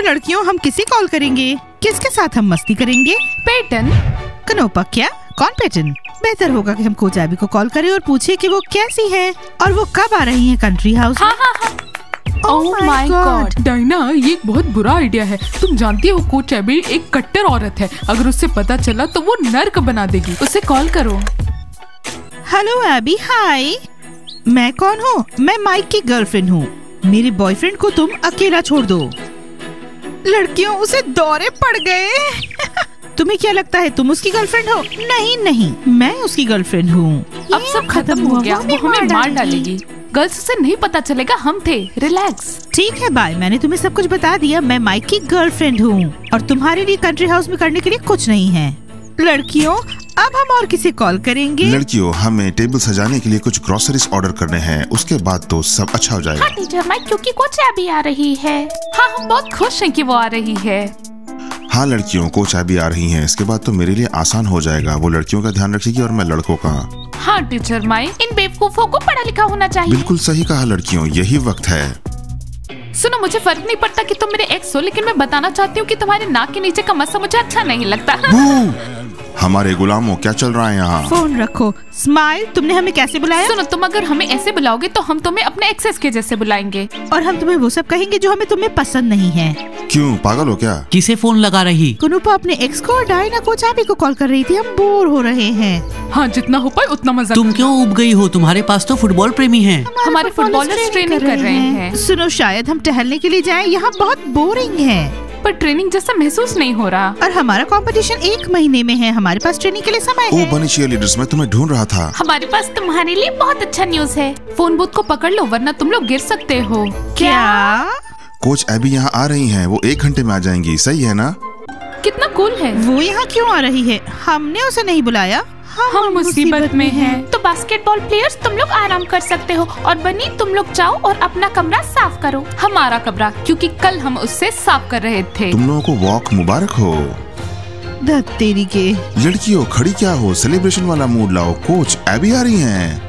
लड़कियों, हम किसे कॉल करेंगे? किसके साथ हम मस्ती करेंगे? पेटन। कनोपा? क्या? कौन पेटन? बेहतर होगा कि हम कोच एबी को कॉल करें और पूछे कि वो कैसी है और वो कब आ रही है कंट्री हाउस। हाँ हाँ हाँ। ओह माय गॉड डायना, ये एक बहुत बुरा आइडिया है। तुम जानती हो कोच एबी एक कट्टर औरत है। अगर उससे पता चला तो वो नर्क बना देगी। उसे कॉल करो। हेलो एबी, हाय। मैं कौन हूँ? मैं माइक की गर्लफ्रेंड हूँ। मेरे बॉयफ्रेंड को तुम अकेला छोड़ दो। लड़कियों, उसे दौरे पड़ गए। तुम्हें क्या लगता है तुम उसकी गर्लफ्रेंड हो? नहीं नहीं, मैं उसकी गर्लफ्रेंड हूँ। अब सब खत्म हो गया। वो हमें मार डालेगी। गर्ल्स से नहीं पता चलेगा हम थे। रिलैक्स। ठीक है बाय, मैंने तुम्हें सब कुछ बता दिया। मैं माइक की गर्लफ्रेंड हूँ और तुम्हारे लिए कंट्री हाउस में करने के लिए कुछ नहीं है। लड़कियों, अब हम और किसे कॉल करेंगे? लड़कियों, हमें टेबल सजाने के लिए कुछ ग्रोसरीज ऑर्डर करने हैं। उसके बाद तो सब अच्छा हो जाएगा। हाँ टीचर माइक, क्योंकि कोच एबी आ रही है। हाँ, हम बहुत खुश हैं कि वो आ रही है। हाँ लड़कियों, कोच एबी आ रही हैं। इसके बाद तो मेरे लिए आसान हो जाएगा। वो लड़कियों का ध्यान रखेगी और मैं लड़कों का। हाँ टीचर माइक, इन बेवकूफों को पढ़ा लिखा होना चाहिए। बिल्कुल सही कहा लड़कियों, यही वक्त है। सुनो, मुझे फर्क नहीं पड़ता कि तुम मेरे एक्स हो, लेकिन मैं बताना चाहती हूँ कि तुम्हारे नाक के नीचे का मस्सा मुझे अच्छा नहीं लगता। हमारे गुलामों, क्या चल रहा है यहाँ? फोन रखो। स्माइल, तुमने हमें कैसे बुलाया? सुनो, तुम अगर हमें ऐसे बुलाओगे तो हम तुम्हें अपने एक्सेस के जैसे बुलाएंगे और हम तुम्हें वो सब कहेंगे जो हमें तुम्हें पसंद नहीं है। क्यों, पागल हो क्या? किसे फोन लगा रही? कुनुपा अपने एक्स को और डायना कोच एबी को कॉल कर रही थी। हम बोर हो रहे हैं। हाँ, जितना हो पाए उतना मजा। तुम क्यों उब गई हो? तुम्हारे पास तो फुटबॉल प्रेमी हैं। हमारे फुटबॉलर्स ट्रेनिंग कर रहे हैं। सुनो, शायद हम टहलने के लिए जाएं। यहाँ बहुत बोरिंग है। पर ट्रेनिंग जैसा महसूस नहीं हो रहा। और हमारा कंपटीशन 1 महीने में है। हमारे पास ट्रेनिंग के लिए समय है। ओ बनी चीयरलीडर्स, मैं तुम्हें ढूंढ रहा था। हमारे पास तुम्हारे लिए बहुत अच्छा न्यूज है। फोन बूथ को पकड़ लो वरना तुम लोग गिर सकते हो। क्या? कोच एबी यहाँ आ रही हैं। वो 1 घंटे में आ जाएंगी, सही है ना? कितना कूल है। वो यहाँ क्यों आ रही है? हमने उसे नहीं बुलाया। हम मुसीबत में हैं। तो बास्केटबॉल प्लेयर्स, तुम लोग आराम कर सकते हो और बनी, तुम लोग जाओ और अपना कमरा साफ करो। हमारा कमरा, क्योंकि कल हम उससे साफ कर रहे थे। तुम लोगों को वॉक मुबारक हो। तेरी के। लड़कियों, खड़ी क्या हो? सेलिब्रेशन वाला मूड लाओ। कोच एबी आ रही हैं।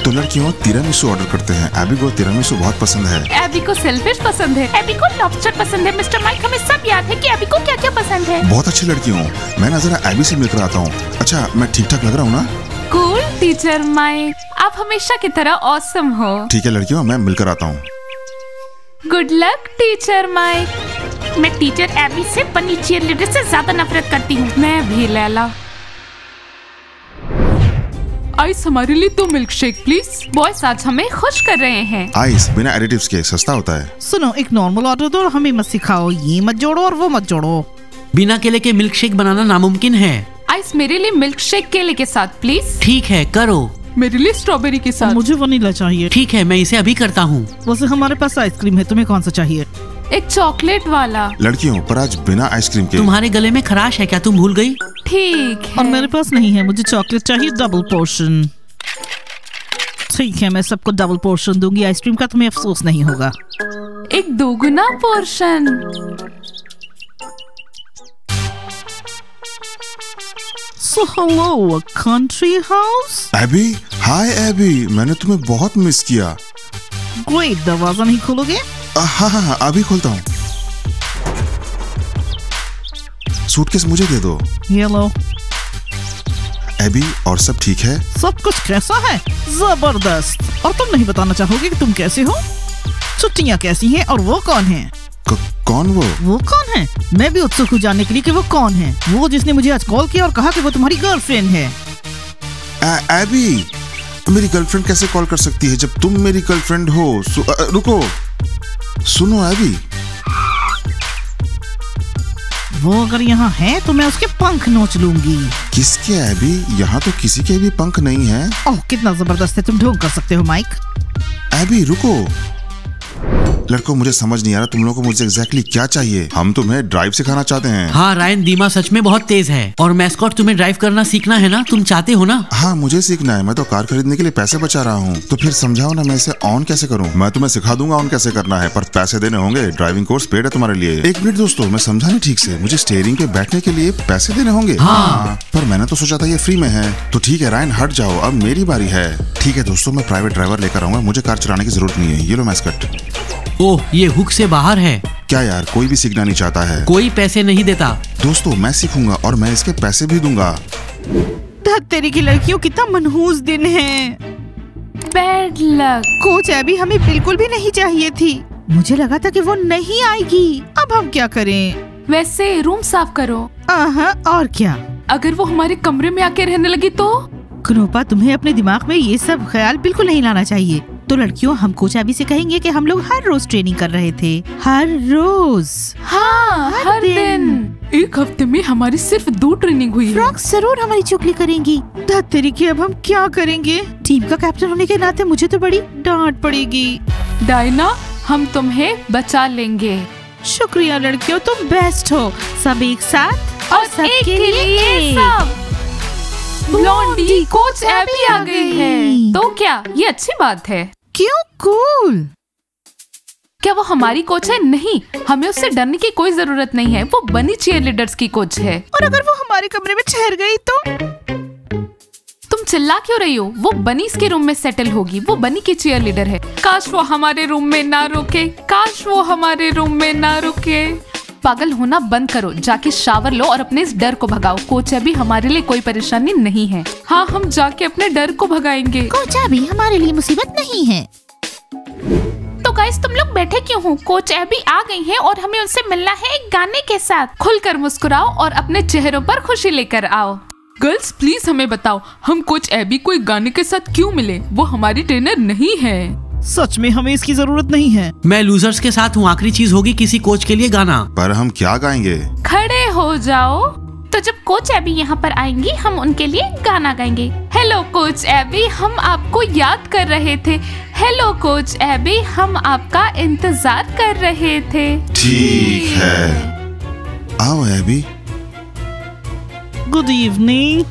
तो लड़कियों, तिरामिसू ऑर्डर करते हैं। एबी को तिरामिसू बहुत पसंद है। एबी को सेलफिश पसंद है। एबी को लॉबस्टर पसंद है। मिस्टर माइक, हमें सब याद है कि एबी को क्या क्या पसंद है। बहुत अच्छी लड़कियों, मैं ना जरा एबी से मिलकर आता हूँ। अच्छा, मैं ठीक ठाक लग रहा हूँ ना? कूल टीचर माइक, आप हमेशा की तरह ऑसम हो। ठीक है लड़कियों, मैं मिलकर आता हूँ। Good luck teacher mic. मैं टीचर एबी से बनी चीयरलीडर से ज्यादा नफरत करती हूँ। मैं भी लैला। आइस, हमारे लिए 2 मिल्क शेक प्लीज। बॉयज आज हमें खुश कर रहे हैं। आइस बिना एडिटिव्स के सस्ता होता है। सुनो, एक नॉर्मल ऑर्डर दो और हमें मत सिखाओ। ये मत जोड़ो और वो मत जोड़ो। बिना केले के मिल्क शेक बनाना नामुमकिन है। आइस, मेरे लिए मिल्क शेक केले के साथ प्लीज। ठीक है, करो। मेरे लिए स्ट्रॉबेरी के साथ। मुझे वनीला चाहिए। ठीक है, मैं इसे अभी करता हूँ। वैसे हमारे पास आइसक्रीम है, तुम्हें कौन सा चाहिए? एक चॉकलेट वाला। लड़कियों, पर आज बिना आइसक्रीम के। तुम्हारे गले में खराश है क्या? तुम भूल गई? ठीक है। और मेरे पास नहीं है। मुझे चॉकलेट चाहिए, डबल पोर्शन। ठीक है, मैं सबको डबल पोर्शन दूंगी। आइसक्रीम का तुम्हें अफसोस नहीं होगा। एक 2 गुना portion. So hello, country house? Abby, hi Abby, मैंने तुम्हें बहुत मिस किया। Great, दरवाजा नहीं खोलोगे? हाँ हाँ हाँ, अभी खोलता हूँ। सूटकेस मुझे दे दो। ये लो। एबी, और सब ठीक है? सब कुछ कैसा है? जबरदस्त। और तुम नहीं बताना चाहोगे कि तुम कैसे हो? छुट्टियाँ कैसी हैं और वो कौन है? कौन वो? वो कौन है? मैं भी उत्सुक हूँ जानने के लिए कि वो कौन है। वो जिसने मुझे आज कॉल किया और कहा कि वो तुम्हारी गर्लफ्रेंड है। एबी, मेरी गर्लफ्रेंड कैसे कॉल कर सकती है जब तुम मेरी गर्लफ्रेंड हो? रुको, सुनो एबी। वो अगर यहाँ है तो मैं उसके पंख नोच लूंगी। किसके एबी? यहाँ तो किसी के भी पंख नहीं है। ओह, कितना जबरदस्त है। तुम ढोंग कर सकते हो माइक। एबी रुको। लड़कों मुझे समझ नहीं आ रहा तुम लोगों को मुझसे एग्जैक्टली क्या चाहिए। हम तुम्हें ड्राइव सिखाना चाहते हैं। हाँ रायन, दीमा सच में बहुत तेज है और मैस्कॉट तुम्हें ड्राइव करना सीखना है ना, तुम चाहते हो ना? हाँ मुझे सीखना है, मैं तो कार खरीदने के लिए पैसे बचा रहा हूँ। तो फिर समझाओ ना मैं इसे ऑन कैसे करूँ। मैं तुम्हें सिखा दूंगा ऑन कैसे करना है, पर पैसे देने होंगे। ड्राइविंग कोर्स पेड है तुम्हारे लिए। एक मिनट दोस्तों, मैं समझा नहीं ठीक से, मुझे स्टीयरिंग पे बैठने के लिए पैसे देने होंगे? हाँ। पर मैंने तो सोचा था ये फ्री में है। तो ठीक है रायन हट जाओ, अब मेरी बारी है। ठीक है दोस्तों, मैं प्राइवेट ड्राइवर लेकर आऊंगा, मुझे कार चलाने की जरूरत नहीं है। ये लो मैस्कट। ओह, ये हुक से बाहर है। क्या यार, कोई भी सीखना नहीं चाहता है? कोई पैसे नहीं देता। दोस्तों मैं सीखूंगा और मैं इसके पैसे भी दूंगा। तेरी की लड़कियों, कितना मनहूस दिन है। Bad luck. कोच एबी हमें बिल्कुल भी नहीं चाहिए थी। मुझे लगा था कि वो नहीं आएगी। अब हम क्या करें? वैसे रूम साफ करो। और क्या? अगर वो हमारे कमरे में आके रहने लगी तो? क्नोपा, तुम्हें अपने दिमाग में ये सब ख्याल बिल्कुल नहीं लाना चाहिए। तो लड़कियों, हम कोच एबी से कहेंगे कि हम लोग हर रोज ट्रेनिंग कर रहे थे। हर रोज। हाँ, हर दिन। एक हफ्ते में हमारी सिर्फ 2 ट्रेनिंग हुई है। फ्रॉक्स जरूर हमारी चुगली करेंगी। धत्तेरी की, अब हम क्या करेंगे? टीम का कैप्टन होने के नाते मुझे तो बड़ी डांट पड़ेगी। डायना, हम तुम्हें बचा लेंगे। शुक्रिया लड़कियों, तुम बेस्ट हो। सब एक साथ और एक के लिए सब। ब्लॉन्डी, कोच एबी आ गई है। तो क्या ये अच्छी बात है? क्यों? कूल। क्या वो हमारी कोच है? नहीं, हमें उससे डरने की कोई जरूरत नहीं है। वो बनी चीयरलीडर्स की कोच है। और अगर वो हमारे कमरे में ठहर गई तो? तुम चिल्ला क्यों रही हो? वो बनीस के रूम में सेटल होगी। वो बनी की चीयरलीडर है। काश वो हमारे रूम में ना रुके। काश वो हमारे रूम में ना रुके। पागल होना बंद करो, जाके शावर लो और अपने इस डर को भगाओ। कोच एबी हमारे लिए कोई परेशानी नहीं है। हाँ, हम जाके अपने डर को भगाएंगे। कोच एबी हमारे लिए मुसीबत नहीं है। तो गाइस, तुम लोग बैठे क्यों हो? कोच एबी आ गई हैं और हमें उनसे मिलना है एक गाने के साथ। खुलकर मुस्कुराओ और अपने चेहरों पर खुशी लेकर आओ। गर्ल्स प्लीज हमें बताओ, हम कोच एबी को एक गाने के साथ क्यों मिले? वो हमारी ट्रेनर नहीं है। सच में हमें इसकी जरूरत नहीं है। मैं लूजर्स के साथ हूँ, आखिरी चीज होगी किसी कोच के लिए गाना। पर हम क्या गाएंगे? खड़े हो जाओ। तो जब कोच एबी यहाँ पर आएंगी, हम उनके लिए गाना गाएंगे। हेलो कोच एबी, हम आपको याद कर रहे थे। हेलो कोच एबी, हम आपका इंतजार कर रहे थे। ठीक है, आओ AB. Good evening.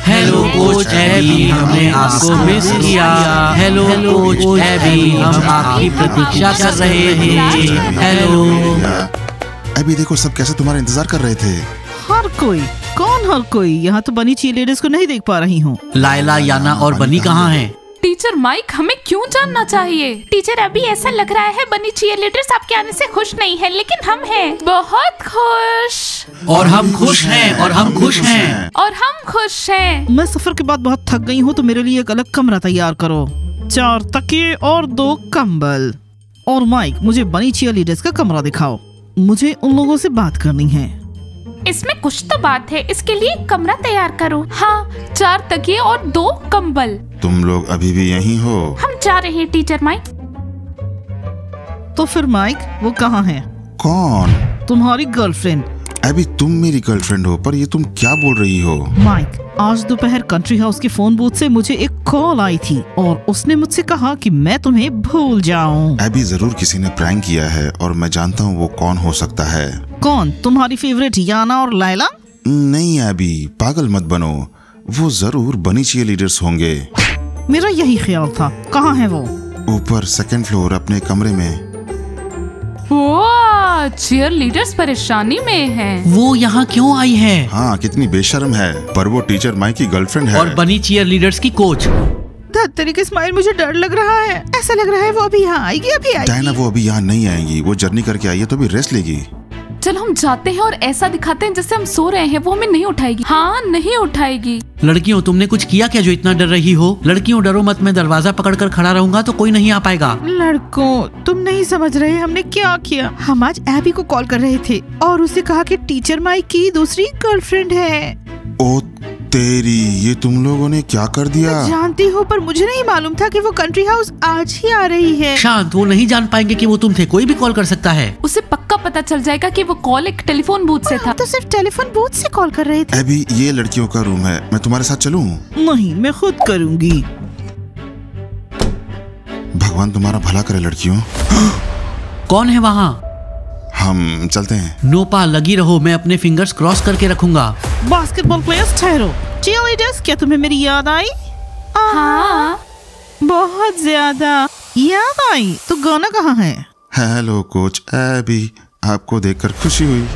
Hello coach AB, हमने आपको मिस किया। हेलो कोच एबी, हम आपकी प्रतीक्षा कर रहे थे। हेलो। एबी देखो, सब कैसे तुम्हारा इंतजार कर रहे थे। हर कोई? कौन हर कोई? यहाँ तो बनी चीयरलीडर्स को नहीं देख पा रही हूँ। लायला, याना और बनी कहाँ हैं? टीचर माइक, हमें क्यों जानना चाहिए? टीचर एबी, ऐसा लग रहा है बनी चीयरलीडर्स आपके आने से खुश नहीं है, लेकिन हम हैं बहुत खुश। और हम खुश हैं, और हम खुश हैं, और हम खुश हैं। मैं सफर के बाद बहुत थक गई हूँ, तो मेरे लिए एक अलग कमरा तैयार करो। 4 तकिए और 2 कंबल। और माइक, मुझे बनी चीयरलीडर्स का कमरा दिखाओ। मुझे उन लोगों से बात करनी है। इसमें कुछ तो बात है, इसके लिए कमरा तैयार करो। हाँ, 4 तकिए और 2 कंबल। तुम लोग अभी भी यहीं हो? हम जा रहे हैं टीचर माइक। तो फिर माइक, वो कहाँ है? कौन? तुम्हारी गर्लफ्रेंड। अभी तुम मेरी गर्लफ्रेंड हो, पर ये तुम क्या बोल रही हो? माइक, आज दोपहर कंट्री हाउस के फोन बूथ से मुझे एक कॉल आई थी और उसने मुझसे कहा कि मैं तुम्हें भूल जाऊं। अभी जरूर किसी ने प्रैंक किया है और मैं जानता हूँ वो कौन हो सकता है। कौन? तुम्हारी फेवरेट याना और लायला? नहीं अभी, पागल मत बनो। वो जरूर बनी चीयरलीडर्स होंगे। मेरा यही ख्याल था। कहाँ है वो? ऊपर 2nd फ्लोर अपने कमरे में। वाह, चीयरलीडर्स परेशानी में हैं। वो यहाँ क्यों आई है? हाँ, कितनी बेशर्म है। पर वो टीचर माइक की गर्लफ्रेंड है। और बनी चीयरलीडर्स की कोच। धत्तरी के स्माइल, मुझे डर लग रहा है। ऐसा लग रहा है वो अभी यहाँ आएगी, अभी आएगी। डायना, वो अभी यहाँ नहीं आएंगी। वो जर्नी करके आई है तो अभी रेस्ट लेगी। चलो हम जाते हैं और ऐसा दिखाते हैं जैसे हम सो रहे हैं। वो हमें नहीं उठाएगी। हाँ, नहीं उठाएगी। लड़कियों, तुमने कुछ किया क्या जो इतना डर रही हो? लड़कियों डरो मत, मैं दरवाजा पकड़कर खड़ा रहूंगा तो कोई नहीं आ पाएगा। लड़कों, तुम नहीं समझ रहे हमने क्या किया। हम आज एबी को कॉल कर रहे थे और उसे कहा कि टीचर माइक की दूसरी गर्लफ्रेंड है। ओ तेरी, ये तुम लोगों ने क्या कर दिया? जानती हो, पर मुझे नहीं मालूम था कि वो कंट्री हाउस आज ही आ रही है। शांत, वो नहीं जान पाएंगे कि वो तुम थे। कोई भी कॉल कर सकता है। उसे पक्का पता चल जाएगा कि वो कॉल एक टेलीफोन बूथ से था। तो सिर्फ टेलीफोन बूथ से कॉल कर रहे थे। अभी ये लड़कियों का रूम है, मैं तुम्हारे साथ चलूं? नहीं, मैं खुद करूंगी। भगवान तुम्हारा भला करे लड़कियों। कौन है वहाँ? हम चलते हैं। नोपा लगी रहो, मैं अपने फिंगर्स क्रॉस करके रखूंगा। बास्केटबॉल प्लेयर्स ठहरो। चीयरलीडर्स, क्या तुम्हें मेरी याद आई? हाँ। बहुत ज्यादा याद आई। तो गाना कहाँ है? हेलो कोच एबी, आपको देखकर खुशी हुई।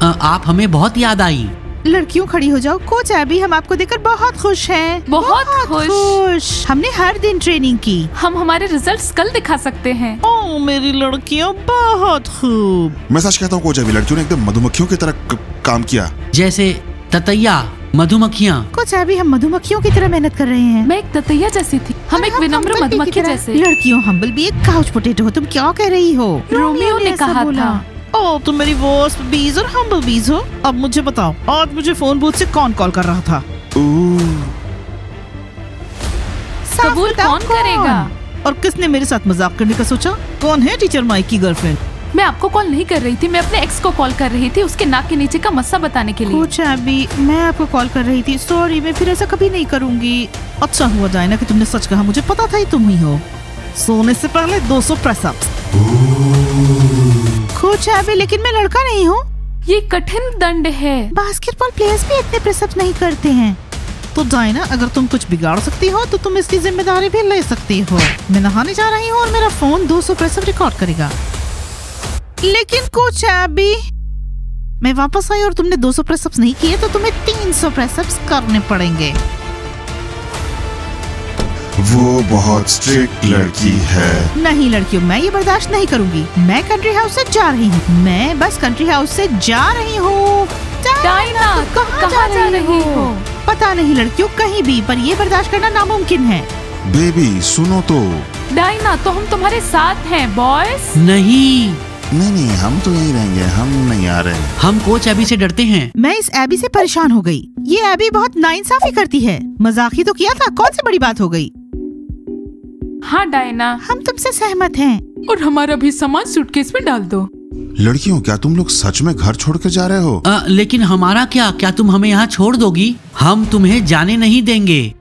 आप हमें बहुत याद आई। लड़कियों खड़ी हो जाओ। कोच एबी, हम आपको देखकर बहुत खुश हैं। बहुत खुश। हमने हर दिन ट्रेनिंग की। हम हमारे रिजल्ट्स कल दिखा सकते हैं। ओ मेरी लड़कियों, बहुत खूब। मैं सच कहता हूँ कोच एबी, लड़कियों ने एकदम मधुमक्खियों की तरह काम किया। जैसे ततैया, मधुमक्खियाँ। कोच एबी, हम मधुमक्खियों की तरह मेहनत कर रहे हैं। मैं एक ततैया जैसी थी, हम एक विनम्र मधुमक्खी जैसे। लड़कियों, हम्बल भी एक काउच पोटैटो हो। तुम क्या कह रही हो? रोमियो ने कहा था। ओ, तुम मेरी वॉस्प बीज और हम्बल बीज हो। अब मुझे बताओ, आज मुझे फोन बूथ से कौन कॉल कर रहा था? कबूल कौन करेगा? और किसने मेरे साथ मजाक करने का सोचा? कौन है टीचर माइक की गर्लफ्रेंड? मैं आपको कॉल नहीं कर रही थी, मैं अपने एक्स को कॉल कर रही थी, उसके नाक के नीचे का मस्सा बताने के लिए। कोच एबी, मैं आपको कॉल कर रही थी। सॉरी, मैं फिर ऐसा कभी नहीं करूंगी। अच्छा हुआ डायना कि तुमने सच कहा, मुझे पता था ही तुम ही हो। सोने से पहले 200 प्रेस अप्स। कोच एबी, लेकिन मैं लड़का नहीं हूँ। ये कठिन दंड है। बास्केटबॉल प्लेयर्स भी इतने प्रेस अप्स नहीं करते हैं। तो डायना, अगर तुम कुछ बिगाड़ सकती हो तो तुम इसकी जिम्मेदारी भी ले सकती हो। मैं नहाने जा रही हूँ और मेरा फोन 200 प्रेस अप रिकॉर्ड करेगा। लेकिन कोच एबी, मैं वापस आई और तुमने 200 प्रेस अप्स नहीं किए तो तुम्हें 300 प्रेस अप्स करने पड़ेंगे। वो बहुत स्ट्रिक्ट लड़की है। नहीं लड़कियों, मैं ये बर्दाश्त नहीं करूंगी। मैं कंट्री हाउस से जा रही हूँ। मैं बस कंट्री हाउस से जा रही हूँ। डायना, कहाँ जा रही हो? पता नहीं लड़कियों, कहीं भी, पर ये बर्दाश्त करना नामुमकिन है। बेबी सुनो तो। डायना, तो हम तुम्हारे साथ हैं बॉयज। नहीं नहीं, हम तो यहीं रहेंगे, हम नहीं आ रहे। हम कोच एबी से डरते हैं। मैं इस एबी से परेशान हो गई। ये एबी बहुत नाइंसाफी करती है। मजाक ही तो किया था, कौन सी बड़ी बात हो गई? हाँ डायना, हम तुमसे सहमत हैं। और हमारा भी सामान सूटकेस में डाल दो। लड़कियों, क्या तुम लोग सच में घर छोड़ कर जा रहे हो? लेकिन हमारा क्या तुम हमें यहाँ छोड़ दोगी? हम तुम्हें जाने नहीं देंगे।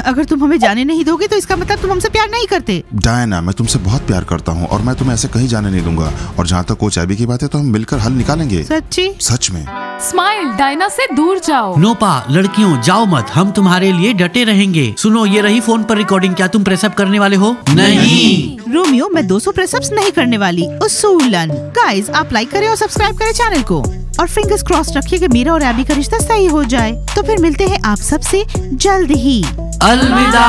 अगर तुम हमें जाने नहीं दोगे तो इसका मतलब तुम हमसे प्यार नहीं करते। डायना, मैं तुमसे बहुत प्यार करता हूँ और मैं तुम्हें ऐसे कहीं जाने नहीं दूंगा। और जहाँ तक कोच एबी की बात है तो हम मिलकर हल निकालेंगे। सच्ची? सच में। स्माइल, डायना से दूर जाओ। नोपा, लड़कियों जाओ मत, हम तुम्हारे लिए डटे रहेंगे। सुनो, ये रही फोन पर रिकॉर्डिंग। क्या तुम प्रेसअप करने वाले हो? नहीं। रोमियो, मैं 200 प्रेसअप्स नहीं करने वाली। उसूलन। गाइस, आप लाइक करें और सब्सक्राइब करें चैनल को और फिंगर्स क्रॉस रखिए कि मेरा और एबी का रिश्ता सही हो जाए। तो फिर मिलते हैं आप सबसे जल्द ही। अलविदा।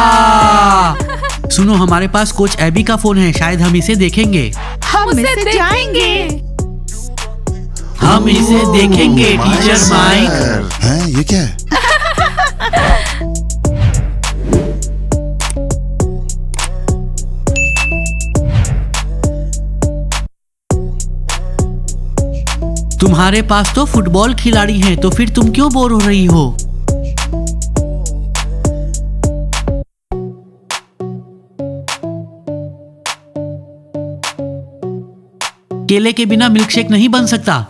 सुनो, हमारे पास कोच एबी का फोन है, शायद हम इसे देखेंगे। हम इसे जाएंगे। हम इसे देखेंगे टीचर माइक। हैं, ये क्या है? तुम्हारे पास तो फुटबॉल खिलाड़ी हैं, तो फिर तुम क्यों बोर हो रही हो? केले के बिना मिल्कशेक नहीं बन सकता।